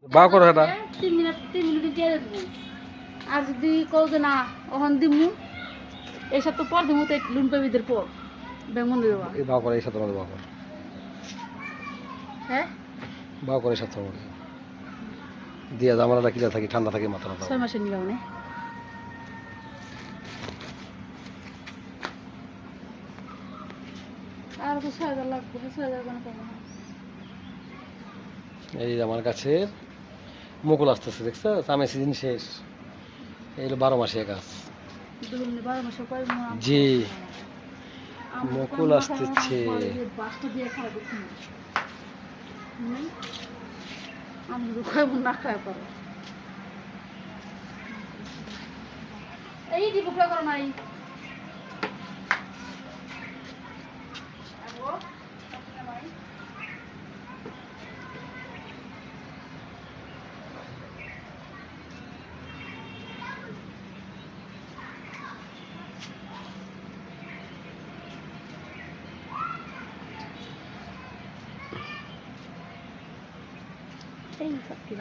বাও করো এটা 3 মিনিট দিয়ে দেবো। আর যদি কও যে না ওখান দিমু এই সপ্তাহ পর দিমু তো লুন পাবিদের পর বেমন দেওয়া এই বাও করে এই সাথে বাও করে হ্যাঁ বাও করে সাথে দিয়া জামালাটা কিলা থাকি ঠান্ডা থাকে মাথাটা দাও 6 মাসের নিলাম না আর তো 6000 লাগবে 6000 কোন পাবো না এই যে আমার গাছের মুকুল আসতেছে দেখছো আমের সিজন শেষ এই হলো 12 মাসে গাছ দুলুম 12 মাসে কয় আম জি মুকুল আসতেছে বাস্তা দিয়ে খাওয়া দেখি আমি খাইব না খাই পারো এই দি বুকলা করো নাই এই সব কি